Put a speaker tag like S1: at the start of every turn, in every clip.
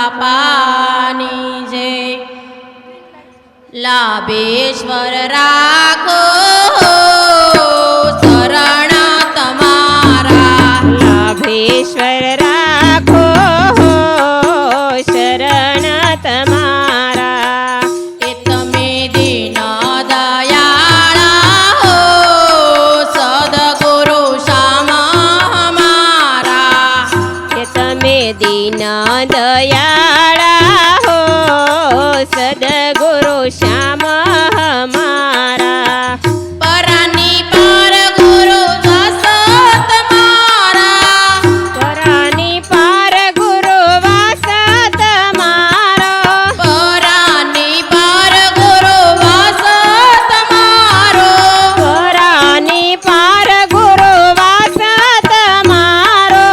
S1: બાપાની જય। લાભેશ્વર રાખો શરણ તમારા।
S2: લાભેશ્વર રાખો શરણ તમારા।
S1: એ તમે દીન દયાળા હો સદગુરુ શ્યામા મારા।
S2: કે તમે દીન દયાળા હો સદગુરુ શ્યામ મારા।
S1: પરાની પાર ગુરુ દાસ તમારા।
S2: પરાની પાર ગુરુ વાસ તમારો।
S1: પરાની પાર ગુરુ વાસ તમારો।
S2: પરાની પાર ગુરુ વાસ તમારો।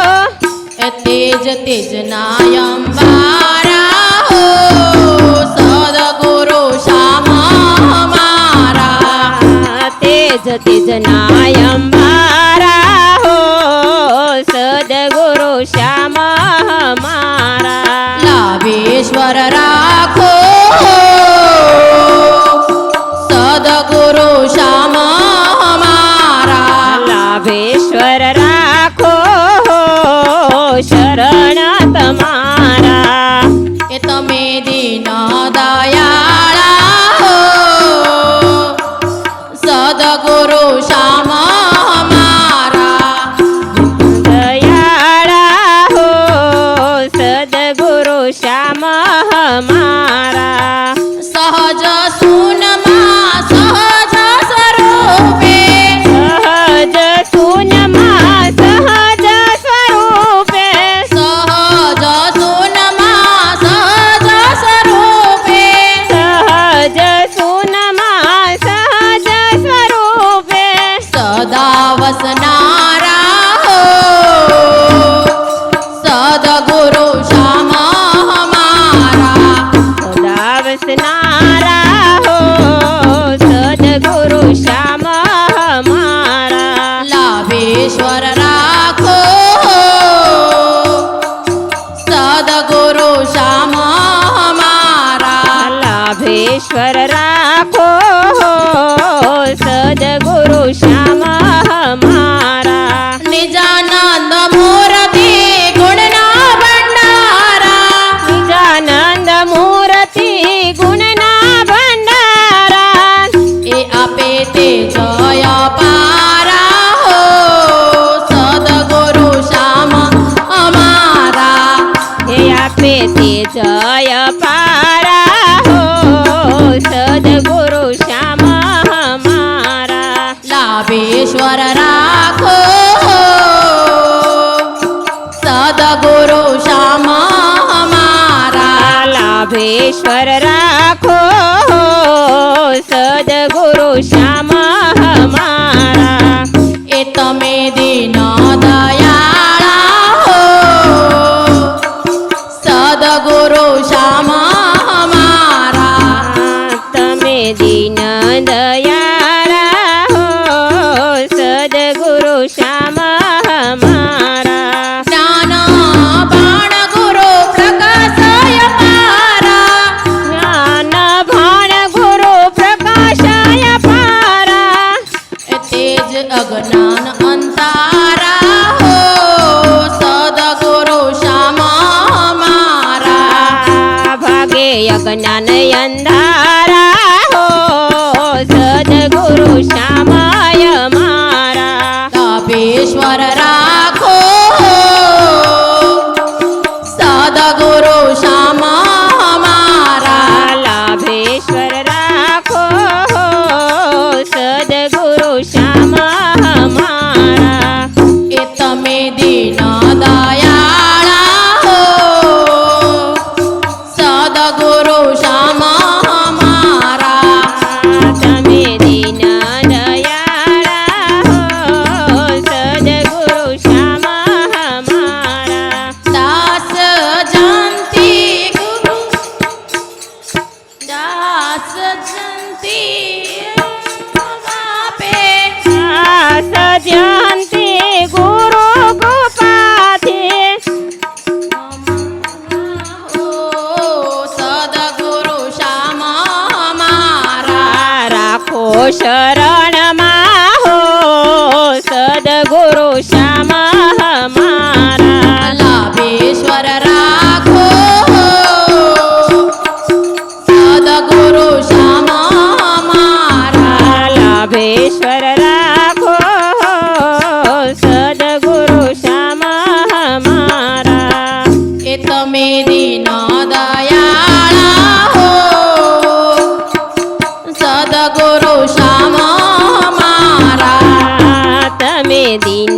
S1: એ તેજ તેજના અંબારા હો સદગુરુ શ્યામા મારા।
S2: તેજ તેજના અંબારા હો સદગુરુ શ્યામ મારા।
S1: લાભેશ્વર રાખો સદગુરુ શ્યામા મારા।
S2: લાભેશ્વર રાખો શરણ તમારા।
S1: એ તમે દીન દયાળા હો સદગુરુ શ્યામા મારા।
S2: દયાળા હો સદગુરુ શ્યામ મારા।
S1: સહજ સૂનમાં સહજ સ્વરૂપે।
S2: સહજ શૂન્યમાં સહજ સ્વરૂપે।
S1: સહજ સૂનમાં સહજ સ્વરૂપે।
S2: સહજ શૂન્યમાં સહજ સ્વરૂપે।
S1: સદા વસનારા હો સદગુરુ શ્યામા મારા।
S2: સદા વસનારા હો સદગુરુ શ્યામ મારા।
S1: લાભેશ્વર રાખો સદગુરુ શ્યામા મારા।
S2: લાભેશ્વર રાખો સદગુરુ શ્યામ મારા।
S1: નિજાનંદ મૂર્તિ ગુણના ભંડારા।
S2: નિજાનંદ મૂર્તિ ગુણના ભંડારા।
S1: એ આપે તે જય પારા હો સદગુરુ શ્યામા અમારા।
S2: એ આપે તે જય પારા હો સદગુરુ શ્યામ મારા।
S1: લાભેશ્વર રાખો સદગુરુ શ્યામા મારા।
S2: લાભેશ્વર રાખો સદગુરુ શ્યામ મારા।
S1: એ તમે દીન દયાળા હો સદગુરુ શ્યામા મારા।
S2: તમે દીન દયાળા હો સદગુરુ શ્યામ મારા।
S1: જ્ઞાન બાણ ગુરુ પ્રકાશય પારા।
S2: જ્ઞાન ભાણ ગુરુ પ્રકાશાય પારા।
S1: એ તેજ અજ્ઞાન અંતારા હો સદગુરુ શ્યામા મારા।
S2: ભાગે અજ્ઞાન અંધારા હો સદગુરુ શ્યામાય મારા।
S1: લાભેશ્વર રાખો સદગુરુ શ્યામા મારા।
S2: લાભેશ્વર રાખો સદગુરુ શ્યામ મારા।
S1: એ તમે દીન દયાળા હો સદગુરુ શ્યામા
S2: શરણમાં હો સદગુરુ શ્યામ હમારા
S1: લાભેશ્વર રાખો સદગુરુ શ્યામ મારા
S2: લાભેશ્વર રાખો સદગુરુ શ્યામ હમારા
S1: એ તમે દીન દયાળા હો સદગુરુ શ્યામ મારા
S2: તમે દીન